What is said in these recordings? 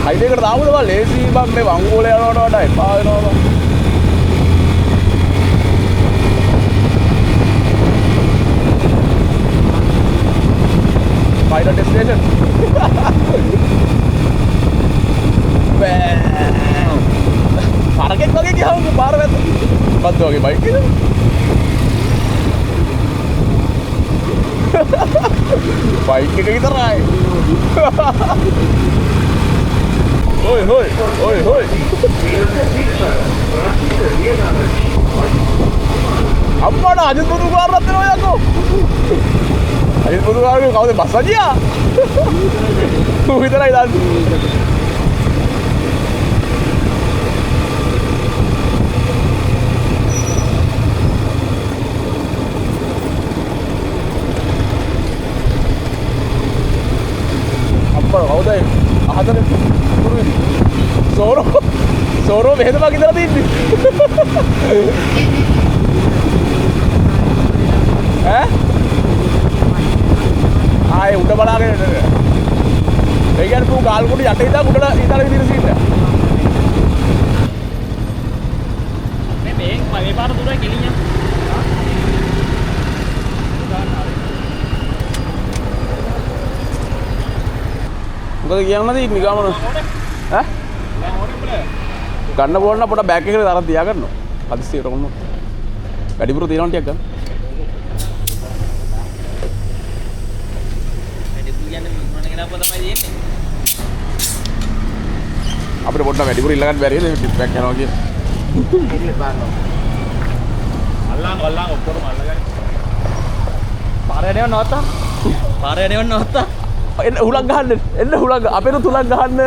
Highway එකට දාමුද බං ලේසි බං මේ වංගෝල යනවට වඩා එපා වෙනවා බං. Final destination. Parket වගේ ගියාම පාර වැද්ද. බද්ද වගේ බයික් එක. බයික් එක විතරයි. Oi hoi, oi hoi. අම්මා අද දුරු කාරක් දෙනවා යකෝ. අද දුරු කාරේ කවුද බස් අදියා? ඌ විතරයි දාන්නේ. අම්මා කවුද අහතර දුරු සෝරෝ මෙහෙම වගේ ඉඳලා තින්නේ. ඈ ආයේ උඩ බලාගෙන ඒ කියන්නේ පු ගාල් කොට යට ඉඳලා උඩට ඉඳලා ඉදිරිය සීට් එක. මේ පාර දුරයි ගෙලින්න. මොකද කියන්නද ඉන්නේ ගමන? ඈ? ගන්න බෝන්න පොඩ බෑග් එකේ දාලා තියාගන්නවා. හදිස්සියට කොන්නොත්. වැඩිපුර තියනවා ටිකක් ගන්න. අපිට පොඩ්ඩක් වැඩිපුර ඉල්ල ගන්න බැරිද ටිප් එකක් යනවා කියන. අල්ලන් ඔක්කොම අල්ලගන්න. පාරේ යනවා නවත්තා. පාරේ යනවා නවත්තා. එන්න හුලක් ගහන්න. එන්න හුලක් අපේට තුලක් ගහන්න.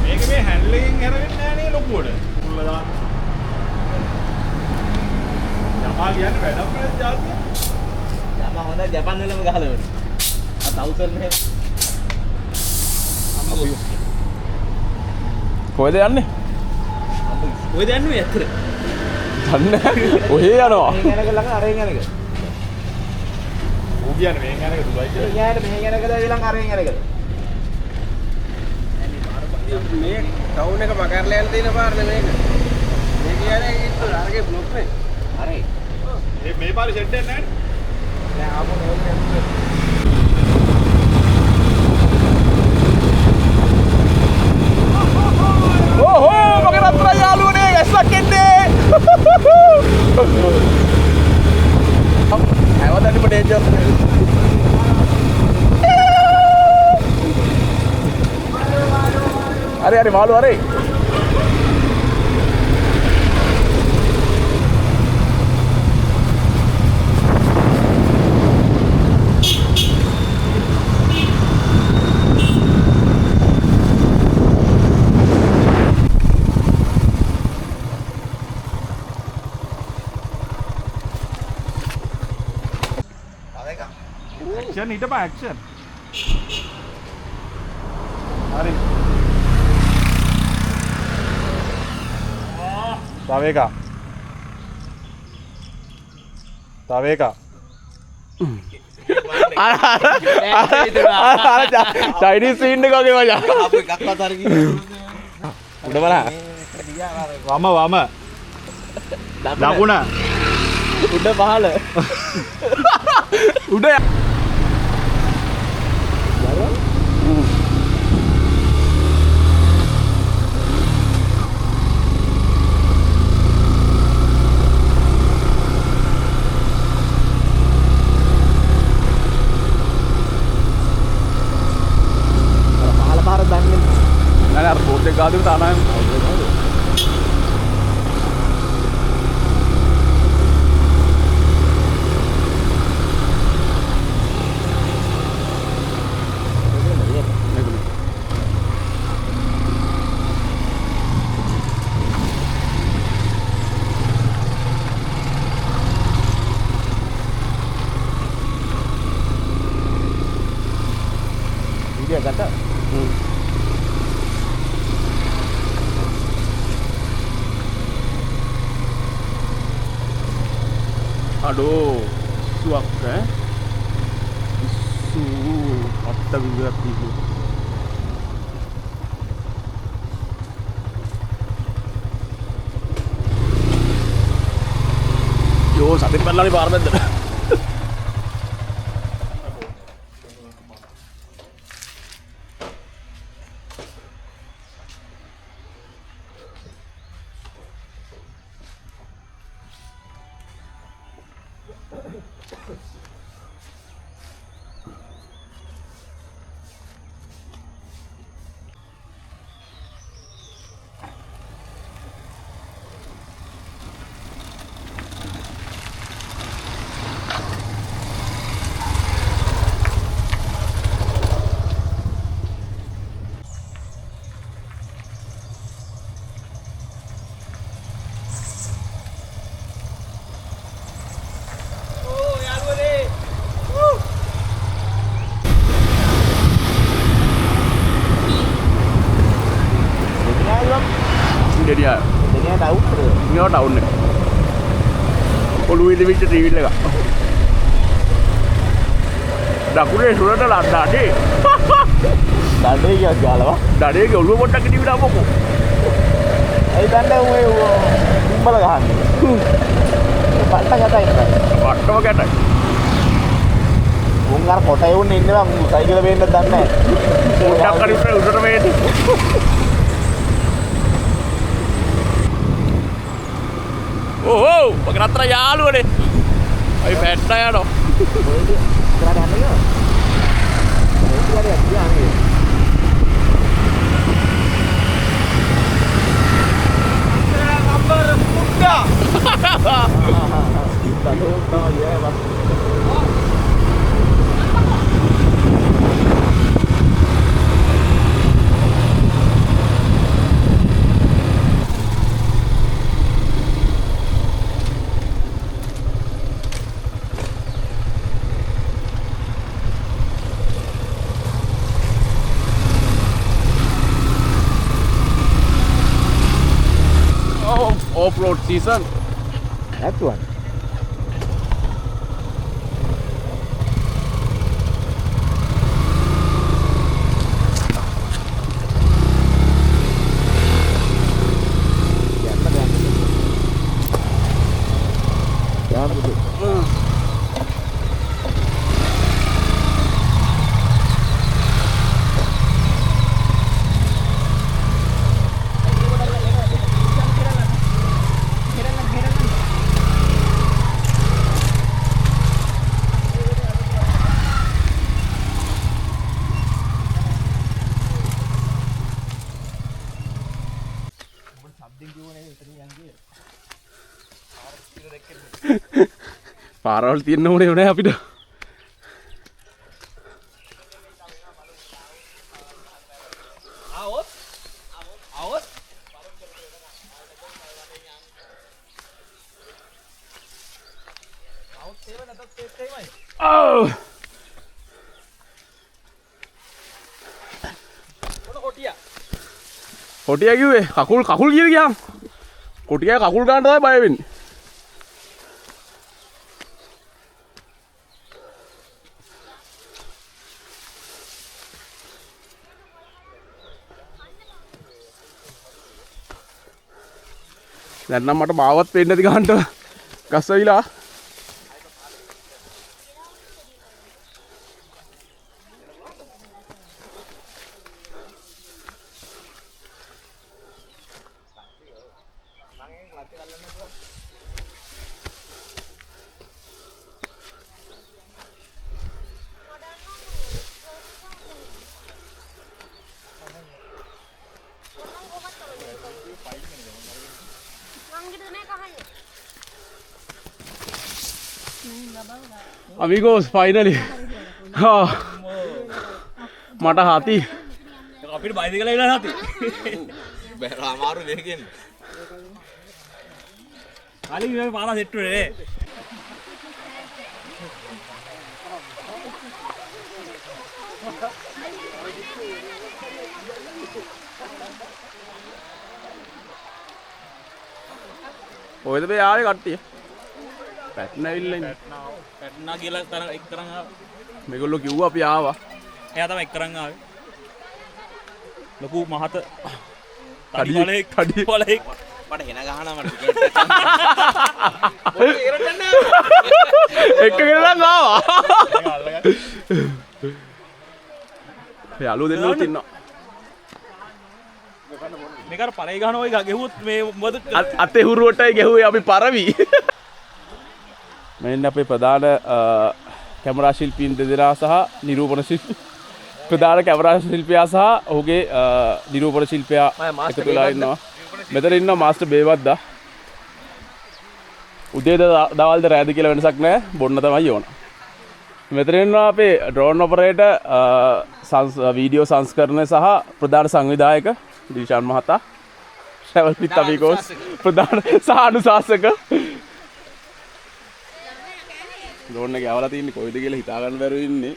මේක මේ හැන්ඩලින් කරවෙන්නේ නැහැ නේ ලොකුවට. මුල්ල දාන්න. යමා කියන්නේ වැඩක් නේද ජාතිය? යමා හොඳ ජපාන් වලම ගහලා වුණේ. ආ 1000 මෙහෙම. අම්මෝ. කොහෙද යන්නේ? කොහෙද යන්නේ මේ ඇත්තට? දන්නේ ඔහේ යනවා. මේ යනක ළඟ අරෙන් යනක. ඌ කියන්නේ මේ යනක දුබයි කියලා. මේ යන්නේ මේ යනකද ඊළඟ අරෙන් යනකද? මේ ටවුන් එක මගරලා යන තියෙන පාර නෙමෙයි මේක. මේ කියන්නේ ඉස්සර අරගේ බ්ලොක් නේ. අරේ. මේ පාරේ සෙට් එකක් නැහැ නේ. දැන් ආපහු නෝන්නේ. ඕහෝ මගේ රත්තරන් යාළුවනේ ඇස්සක් එන්නේ. හැවදටි පොඩේජර්. අरे මාළු අරේ. Action itu apa action? Hari. Taweka. Taweka. Chinese scene එක වගේ මචං. අපු එකක්වත් අර කිව්වා. උඩ බලන්න. වම වම. දකුණ. උඩ පහළ. උඩ Gado tanah dia kata Aduh, suak su otak juga itu. Yo, sate pernah di parmen. Dia tahu nggak tahu nih kalau ini bisa TV lega dakunya sudah ada dade dade ya galau dade ya lu mau tak TV apa kok ini tanda mau timbal kan patah kata bungar kota ini bang saya kira bener tanda udah kali udah bener Oh, pakai rata ya lu deh. Ayo beta ya dong. Kerajaan lagi. Itu ada dia nih. Gambar muda. Kita tuh tahu ya, Mas. Off-road season. That one. පාරවල් තියෙන්න ඕනේ නේ අපිට. આવොත් තේව නැතත් තේමයි. මොන කොටියා? කොටියා කිව්වේ කකුල් කියන ගියාම. කොටියා කකුල් ගන්න තමයි බය වෙන්නේ. දැන් නම් මට මාවත් පේන්නේ නැති ගන්නට ගස් වෙයිලා Amigos, finally. Mata hati. Apir bicycle la hati. Bera amaru dekin. Kali me pala set re. ඔයද මේ ආවේ කට්ටිය පැට්න ඇවිල්ලා ඉන්නේ. පැට්නා කියලා තර එක් කරන් ආවා. මේගොල්ලෝ කිව්වා අපි ආවා. එයා තමයි එක් කරන් ආවේ. ලොකු මහත කඩියෙක් බලෙක් මට හෙන ගහනවා මට එක්කගෙන නම් ආවා. යාළුවෝ දෙන්නුත් ඉන්නවා. මේක අර පරේ ගහන ඔය ගෙහුවොත් මේ මොකද අතේ හුරුවටයි ගෙහුවේ අපි පරවි. මෙන්න අපේ ප්‍රධාන කැමරා ශිල්පීන් දෙදෙනා සහ නිරූපණ ශිල්පී ප්‍රධාන කැමරා ශිල්පියා සහ ඔහුගේ නිරූපණ ශිල්පියා එකතු වෙලා ඉන්නවා. මෙතන ඉන්නවා මාස්ටර් බේවද්දා. උදේද දවල්ද රෑද කියලා වෙනසක් නැහැ. බොන්න තමයි ඕන. මෙතන ඉන්නවා අපේ ඩ්‍රෝන් ඔපරේටර් වීඩියෝ සංස්කරණය සහ ප්‍රධාන සංවිධායක දිවිෂාන් මහතා. ශ්‍රවල් පිට්ටවිකෝස් ප්‍රධාන සහ අනුශාසක. ඩ්‍රෝන් එක යවලා තින්නේ කොයිද කියලා හිතා ගන්න බැරුව ඉන්නේ.